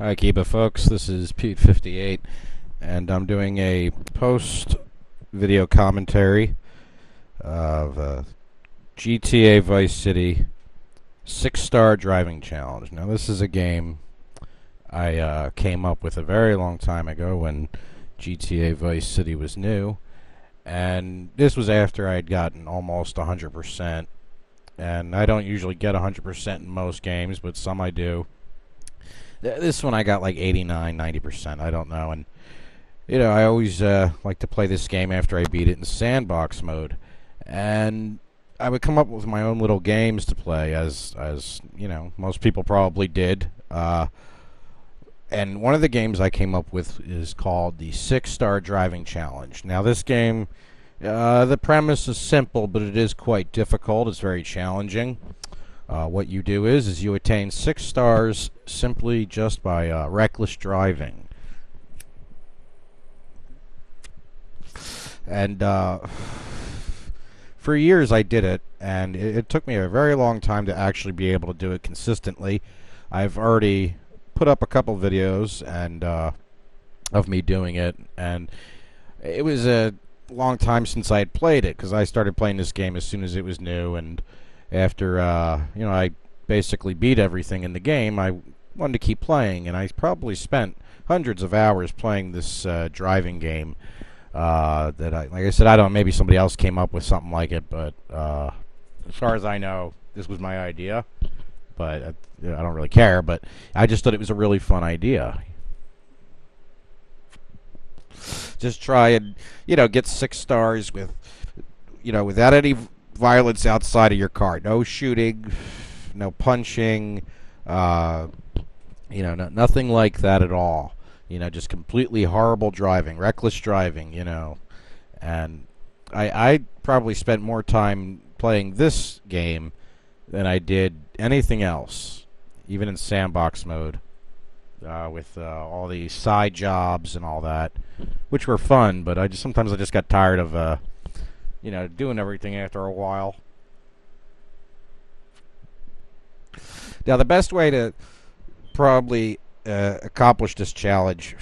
Hi, Kiba folks. This is Pete58, and I'm doing a post video commentary of GTA Vice City 6-Star Driving Challenge. Now, this is a game I came up with a very long time ago when GTA Vice City was new, and this was after I had gotten almost 100%. And I don't usually get 100% in most games, but some I do. This one I got like 89, 90%. I don't know. And, I always like to play this game after I beat it in sandbox mode. And I would come up with my own little games to play, as most people probably did. And one of the games I came up with is called the 6-Star Driving Challenge. Now, this game, the premise is simple, but it is quite difficult. It's very challenging. What you do is you attain 6 stars simply just by reckless driving. And for years I did it, and it took me a very long time to actually be able to do it consistently. I've already put up a couple videos and of me doing it, and it was a long time since I had played it, because I started playing this game as soon as it was new, and after I basically beat everything in the game, I wanted to keep playing, and I probably spent hundreds of hours playing this driving game. Like I said, I don't know, maybe somebody else came up with something like it, but as far as I know, this was my idea. But I don't really care. But I just thought it was a really fun idea. Just try and get 6 stars without any violence outside of your car. No shooting, no punching, nothing like that at all. Just completely horrible driving, reckless driving, And I probably spent more time playing this game than I did anything else, even in sandbox mode, with all the side jobs and all that, which were fun, but sometimes I just got tired of doing everything after a while. Now, the best way to probably accomplish this challenge,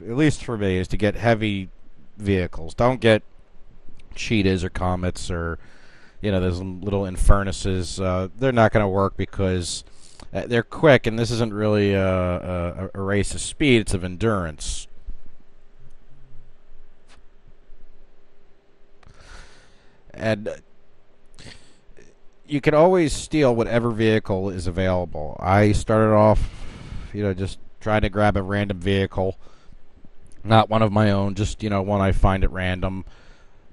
at least for me, is to get heavy vehicles. Don't get cheetahs or comets or, those little infernuses. They're not going to work because they're quick, and this isn't really a race of speed. It's of endurance. And you can always steal whatever vehicle is available. I started off, just trying to grab a random vehicle, not one of my own, just, one I find at random.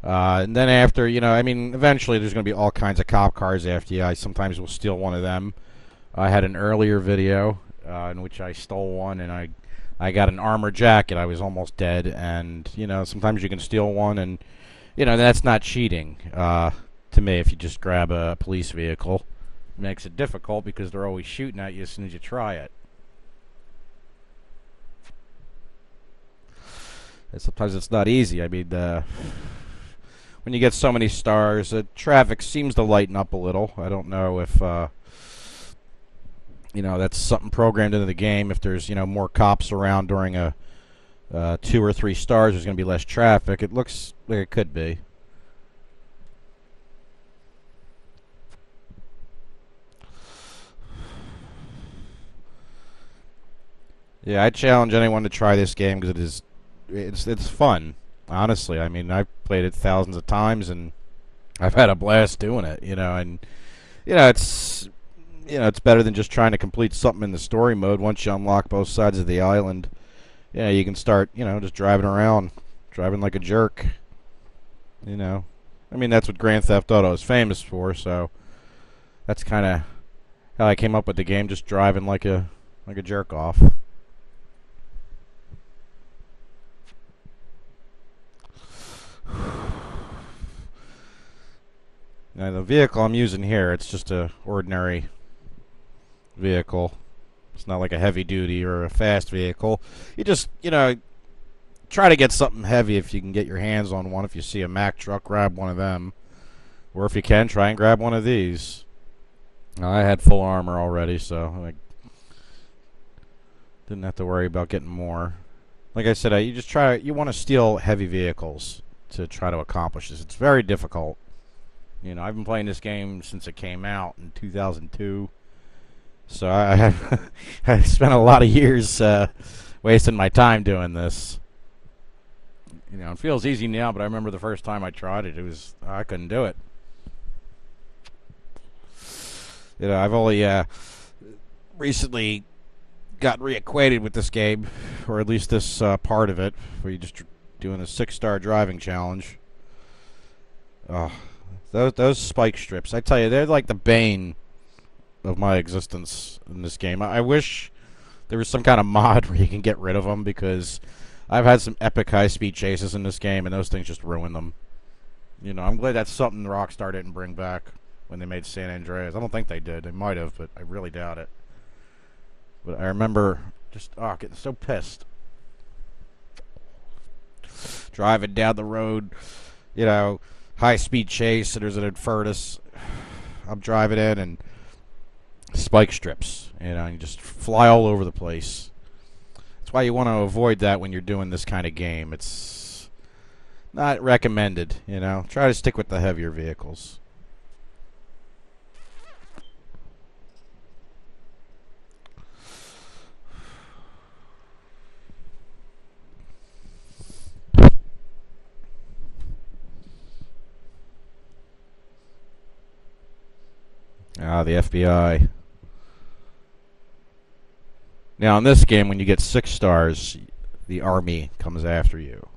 And then after, eventually there's going to be all kinds of cop cars after you. I sometimes will steal one of them. I had an earlier video in which I stole one, and I got an armor jacket. I was almost dead, and, sometimes you can steal one, and that's not cheating, to me, if you just grab a police vehicle. It makes it difficult because they're always shooting at you as soon as you try it. And sometimes it's not easy. I mean, when you get so many stars, traffic seems to lighten up a little. I don't know if, that's something programmed into the game. If there's, more cops around during a 2 or 3 stars, there's going to be less traffic. It looks like it could be. Yeah, I challenge anyone to try this game because it's fun. Honestly, I mean, I've played it thousands of times and I've had a blast doing it. And it's better than just trying to complete something in the story mode. Once you unlock both sides of the island, you can start, just driving around, driving like a jerk. I mean, that's what Grand Theft Auto is famous for, so that's kind of how I came up with the game, just driving like a jerk off. Now, the vehicle I'm using here, it's just a ordinary vehicle. It's not like a heavy duty or a fast vehicle. You just, try to get something heavy if you can get your hands on one. If you see a Mack truck, grab one of them. Or if you can, try and grab one of these. I had full armor already, so Didn't have to worry about getting more. Like I said, you want to steal heavy vehicles to try to accomplish this. It's very difficult. I've been playing this game since it came out in 2002. So I have I spent a lot of years wasting my time doing this. It feels easy now, but I remember the first time I tried it, I couldn't do it. I've only recently got reacquainted with this game, or at least this part of it, where you're just doing a 6-star driving challenge. Oh, those spike strips, I tell you, they're like the bane of my existence in this game. I wish there was some kind of mod where you can get rid of them, because I've had some epic high-speed chases in this game, and those things just ruin them. I'm glad that's something Rockstar didn't bring back when they made San Andreas. I don't think they did. They might have, but I really doubt it. But I remember just getting so pissed. Driving down the road, high-speed chase, and there's an Infernus. I'm driving in, and spike strips, you just fly all over the place. That's why you want to avoid that when you're doing this kind of game. It's not recommended, Try to stick with the heavier vehicles. The FBI. Now, in this game, when you get 6 stars, the army comes after you.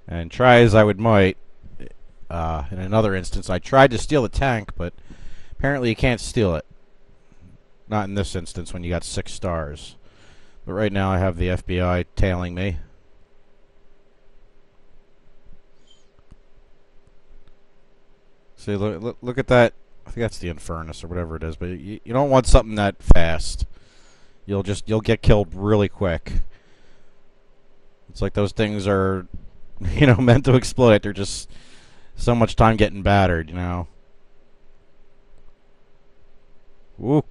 And try as I might, in another instance, I tried to steal a tank, but apparently you can't steal it. Not in this instance when you got 6 stars. But right now I have the FBI tailing me. See, look at that. I think that's the Infernus or whatever it is, but you don't want something that fast. You'll get killed really quick. It's like those things are, meant to explode after just so much time getting battered, Ooh,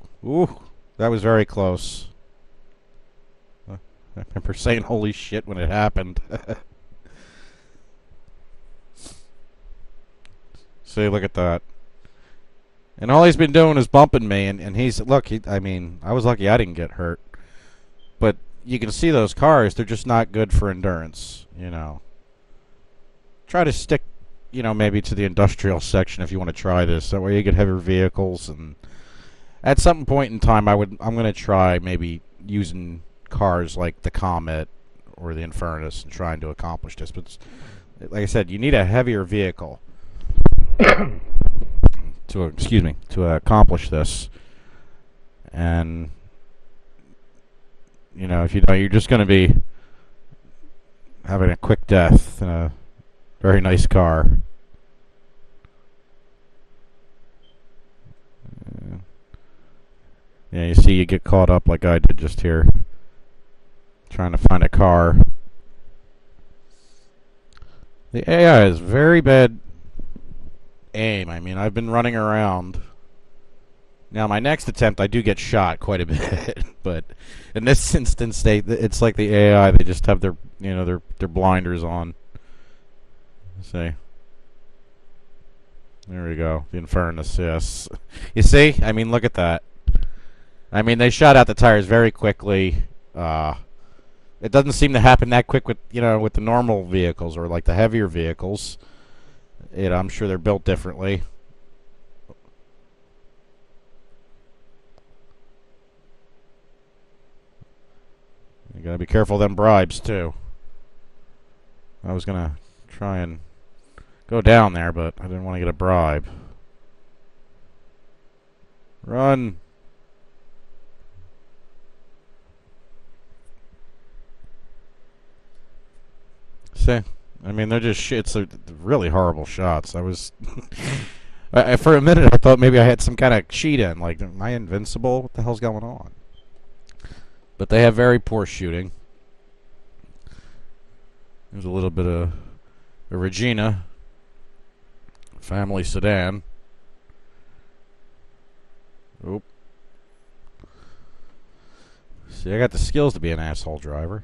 that was very close. I remember saying "holy shit" when it happened. See, look at that. And all he's been doing is bumping me, and he's, I was lucky I didn't get hurt. But you can see those cars, they're just not good for endurance, Try to stick, maybe to the industrial section if you want to try this. That way you get heavier vehicles, and at some point in time I'm going to try maybe using cars like the Comet or the Infernus and trying to accomplish this. But like I said, you need a heavier vehicle to accomplish this. And if you're just going to be having a quick death in a very nice car. Yeah, you see, you get caught up like I did just here, trying to find a car. The AI is very bad aim. I've been running around. Now, my next attempt, I do get shot quite a bit, but in this instance, it's like the AI. They just have their blinders on. See, there we go. The Infernus, yes. You see? Look at that. They shot out the tires very quickly. It doesn't seem to happen that quick with the normal vehicles or like the heavier vehicles. I'm sure they're built differently. You gotta be careful of them bribes too. I was gonna try and go down there, but I didn't want to get a bribe. Run! See? They're just shits. They're really horrible shots. I was... for a minute, I thought maybe I had some kind of cheat in. Like, am I invincible? What the hell's going on? But they have very poor shooting. There's a little bit of a Regina family sedan. See, I got the skills to be an asshole driver.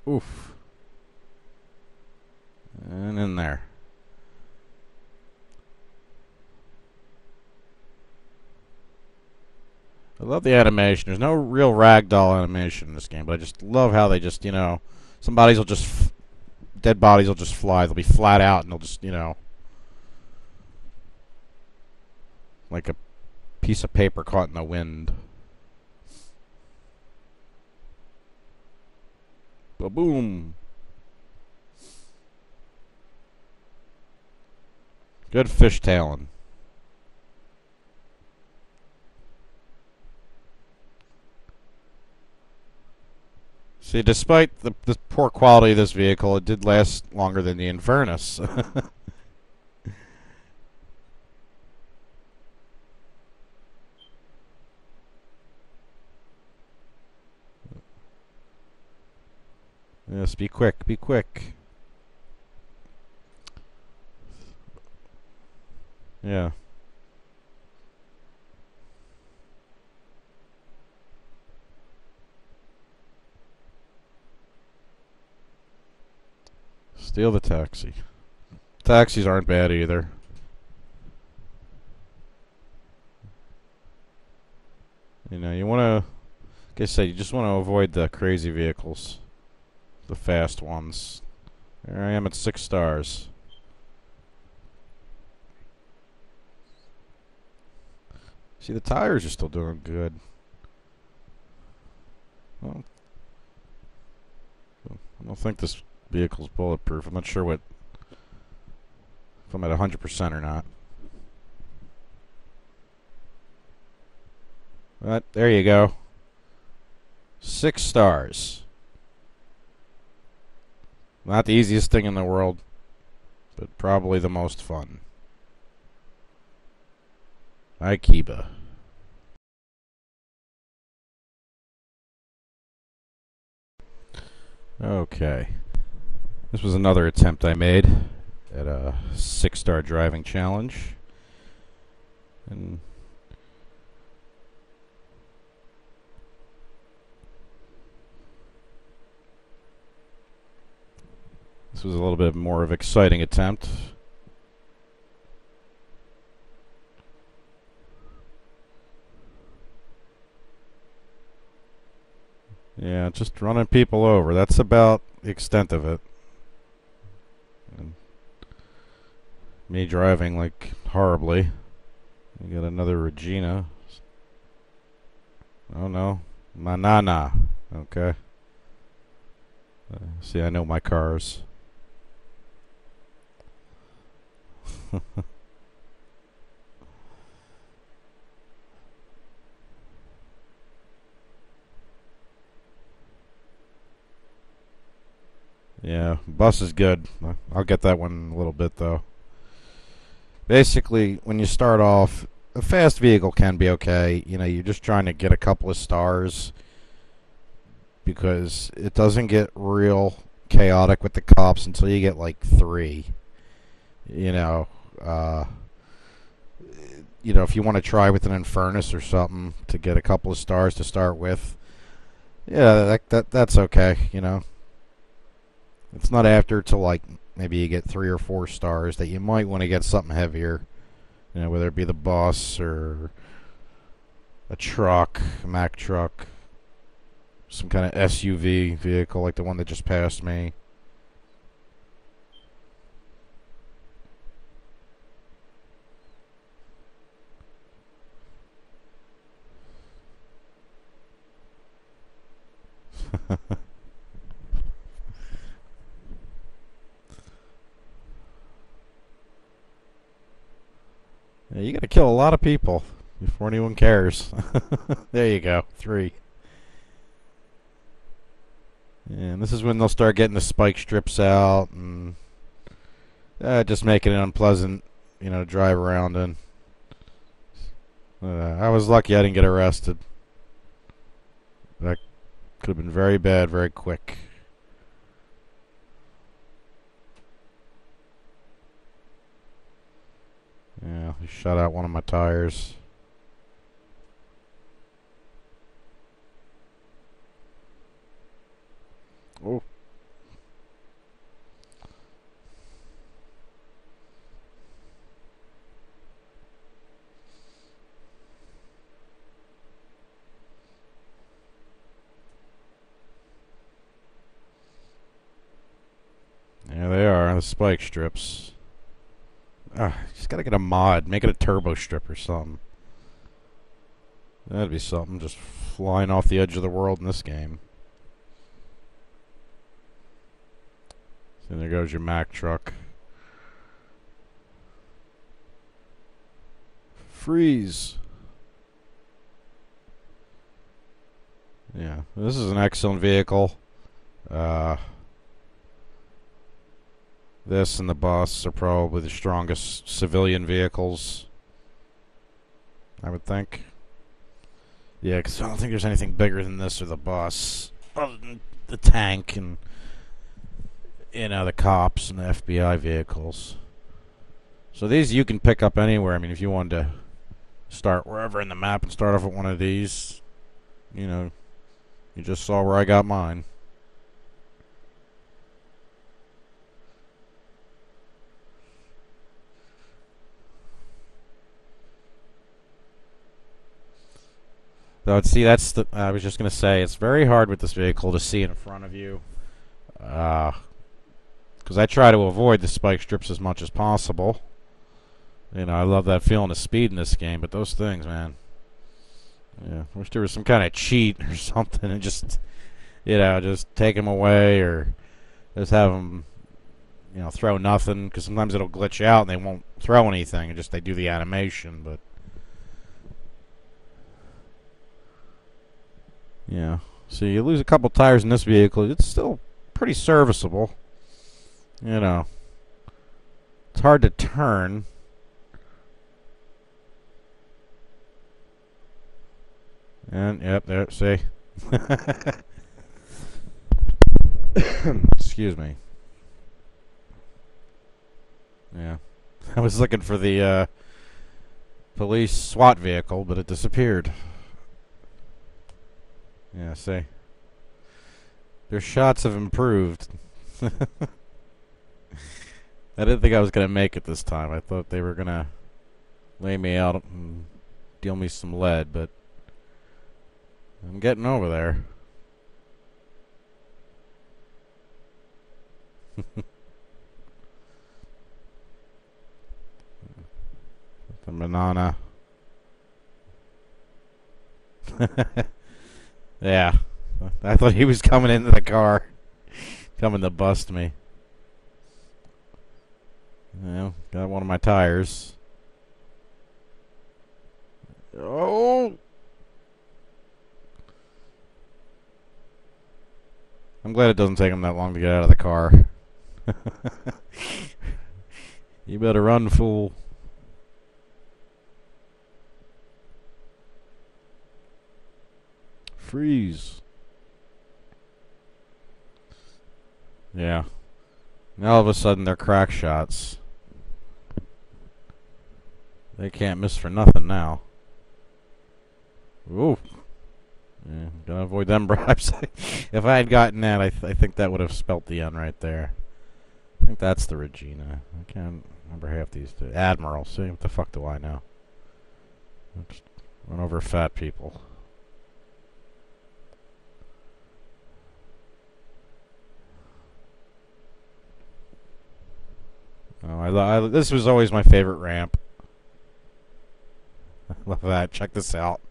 Oof. And in there. I love the animation. There's no real ragdoll animation in this game, but I just love how they just, some bodies will just, dead bodies will just fly. They'll be flat out and they'll just, like a piece of paper caught in the wind. Ba-boom. Good fishtailing. See, despite the poor quality of this vehicle, it did last longer than the Infernus. Yes, be quick, be quick. Yeah. Steal the taxi. Taxis aren't bad either. You want to, like I said, you just want to avoid the crazy vehicles. The fast ones. There I am at 6 stars. See, the tires are still doing good. Well, I don't think this vehicle's bulletproof. I'm not sure if I'm at 100% or not. But there you go. 6 stars. Not the easiest thing in the world, but probably the most fun. Aikiba. Okay. This was another attempt I made at a 6-star driving challenge. And this was a little bit more of an exciting attempt. Yeah, just running people over. That's about the extent of it. And me driving like horribly. We got another Regina. Oh no. Manana. Okay. See, I know my cars. Yeah, bus is good. I'll get that one in a little bit, though. Basically, when you start off, a fast vehicle can be okay. You're just trying to get a couple of stars because it doesn't get real chaotic with the cops until you get like 3. If you want to try with an Infernus or something to get a couple of stars to start with, yeah, that's okay. It's not after till like maybe you get 3 or 4 stars that you might want to get something heavier. Whether it be the bus or a truck, a Mack truck, some kind of SUV vehicle like the one that just passed me. Yeah, you gotta kill a lot of people before anyone cares. There you go, 3. And this is when they'll start getting the spike strips out and just making it unpleasant, to drive around in. I was lucky I didn't get arrested. That could have been very bad very quick. Yeah, shut out one of my tires. Oh. There they are, the spike strips. Just gotta get a mod. Make it a turbo strip or something. That'd be something, just flying off the edge of the world in this game. And there goes your Mack truck. Freeze. Yeah, this is an excellent vehicle. This and the bus are probably the strongest civilian vehicles, I would think. Yeah, because I don't think there's anything bigger than this or the bus. Other than the tank and, you know, the cops and the FBI vehicles. So these you can pick up anywhere. I mean, if you wanted to start wherever in the map and start off with one of these, you know, you just saw where I got mine. Though, see, that's the. I was just gonna say it's very hard with this vehicle to see in front of you, because I try to avoid the spike strips as much as possible. You know, I love that feeling of speed in this game, but those things, man. Yeah, I wish there was some kind of cheat or something, and just, you know, just take them away or just have them, you know, throw nothing. Because sometimes it'll glitch out and they won't throw anything, and just they do the animation, but. Yeah, so you lose a couple tires in this vehicle. It's still pretty serviceable. You know, it's hard to turn. And, yep, there, see. Excuse me. Yeah. I was looking for the police SWAT vehicle, but it disappeared. Yeah, see. Their shots have improved. I didn't think I was going to make it this time. I thought they were going to lay me out and deal me some lead, but I'm getting over there. The banana. Yeah. I thought he was coming into the car. Coming to bust me. Well, got one of my tires. Oh! I'm glad it doesn't take him that long to get out of the car. You better run, fool. Freeze. Yeah. Now all of a sudden they're crack shots. They can't miss for nothing now. Ooh. Yeah, gotta avoid them bribes. If I had gotten that, I think that would have spelt the end right there. I think that's the Regina. I can't remember half these two. Admiral. See, what the fuck do I know? Just run over fat people. Oh, this was always my favorite ramp. I love that. Check this out.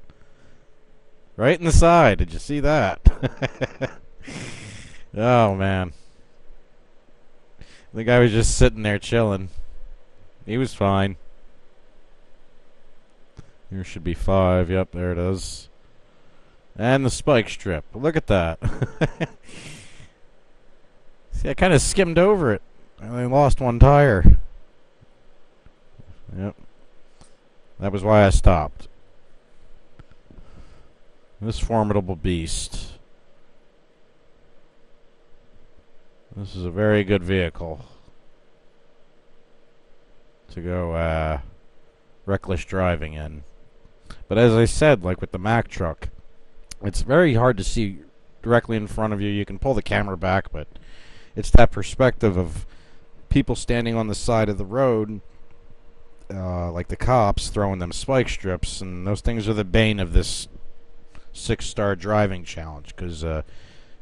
Right in the side. Did you see that? Oh, man. The guy was just sitting there chilling. He was fine. Here should be 5. Yep, there it is. And the spike strip. Look at that. See, I kind of skimmed over it. I only lost one tire. Yep. That was why I stopped. This formidable beast. This is a very good vehicle to go reckless driving in. But as I said, like with the Mack truck, it's very hard to see directly in front of you. You can pull the camera back, but it's that perspective of people standing on the side of the road, like the cops throwing them spike strips, and those things are the bane of this 6-star driving challenge, because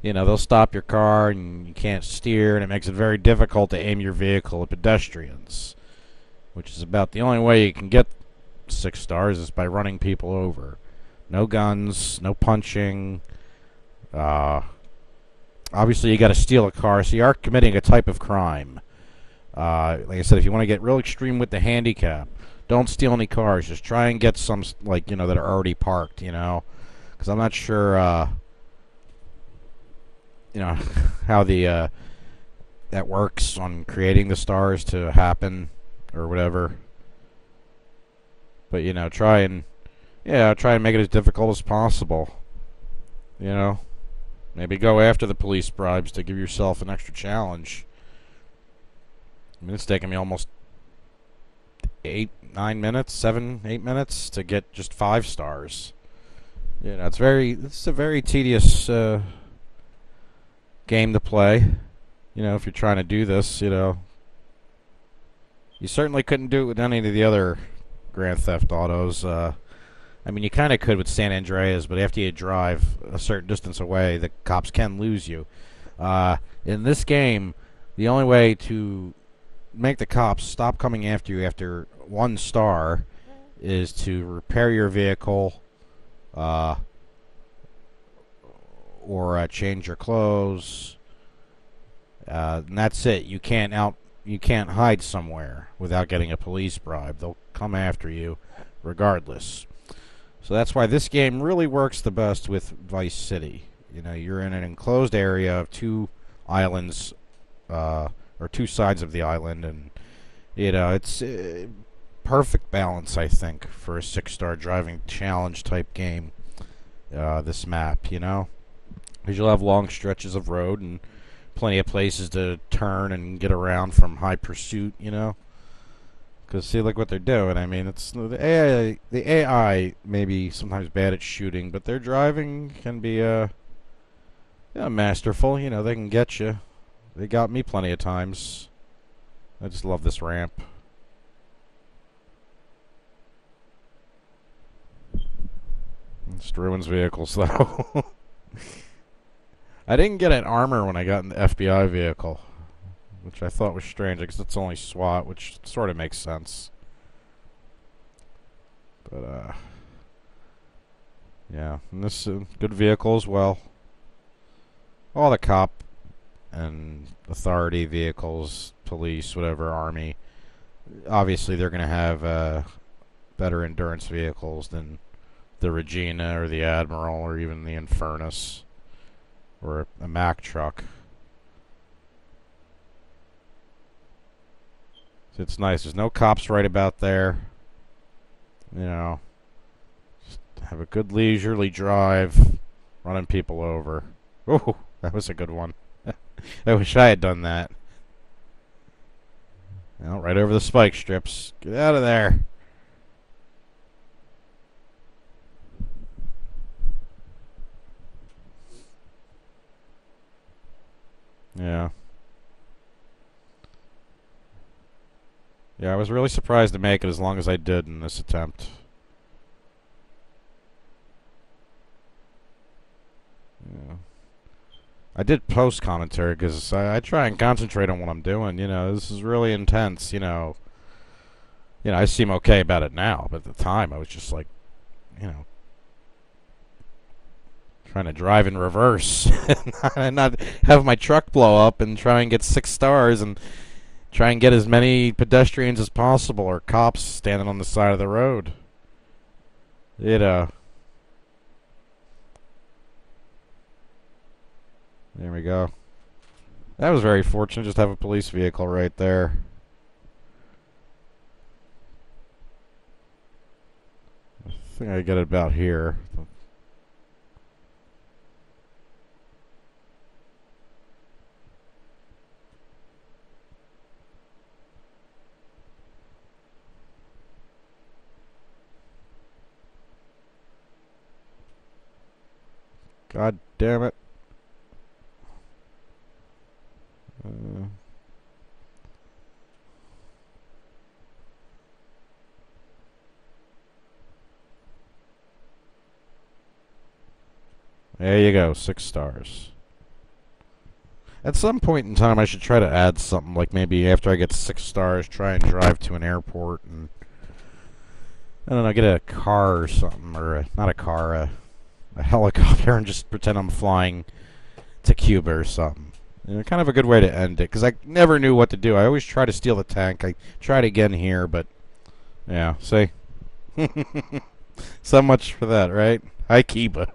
they'll stop your car and you can't steer, and it makes it very difficult to aim your vehicle at pedestrians, which is about the only way you can get 6 stars is by running people over. No guns, no punching. Obviously, you got to steal a car, so you are committing a type of crime. Like I said, if you want to get real extreme with the handicap, don't steal any cars. Just try and get some, that are already parked, because I'm not sure, how that works on creating the stars to happen or whatever. But, try and make it as difficult as possible. Maybe go after the police bribes to give yourself an extra challenge. I mean, it's taken me almost 8 minutes to get just 5 stars. It's a very tedious game to play. If you're trying to do this, you certainly couldn't do it with any of the other Grand Theft Autos. I mean, you kind of could with San Andreas, but after you drive a certain distance away, the cops can lose you. In this game, the only way to make the cops stop coming after you after 1 star is to repair your vehicle, or change your clothes. And that's it. You can't hide somewhere without getting a police bribe. They'll come after you regardless. So that's why this game really works the best with Vice City. You're in an enclosed area of 2 islands, or 2 sides of the island, and it's perfect balance, I think, for a 6-star driving challenge type game. This map, because you'll have long stretches of road and plenty of places to turn and get around from high pursuit. Because see, look what they're doing. I mean, it's the AI. The AI may be sometimes bad at shooting, but their driving can be masterful. They can get you. They got me plenty of times. I just love this ramp. It just ruins vehicles, though. I didn't get an armor when I got in the FBI vehicle, which I thought was strange, because it's only SWAT, which sort of makes sense. But, yeah, and this good vehicle as well. All the cop and authority vehicles, police, whatever, army, obviously they're going to have better endurance vehicles than the Regina or the Admiral or even the Infernus or a Mack truck. It's nice. There's no cops right about there. Just have a good leisurely drive, running people over. Oh, that was a good one. I wish I had done that. Right over the spike strips. Get out of there. Yeah. Yeah, I was really surprised to make it as long as I did in this attempt. Yeah. I did post commentary because I try and concentrate on what I'm doing. This is really intense. I seem okay about it now, but at the time I was just like, trying to drive in reverse and not have my truck blow up and try and get 6 stars and try and get as many pedestrians as possible or cops standing on the side of the road. There we go. That was very fortunate, just to have a police vehicle right there. I think I get it about here. God damn it. Uh, there you go, 6 stars. At some point in time, I should try to add something, like maybe after I get 6 stars, try and drive to an airport and, I don't know, get a car or something, or not a car, a helicopter, and just pretend I'm flying to Cuba or something. You know, kind of a good way to end it, because I never knew what to do. I always try to steal the tank. I tried again here, but, yeah, see? So much for that, right? Hi, Cuba.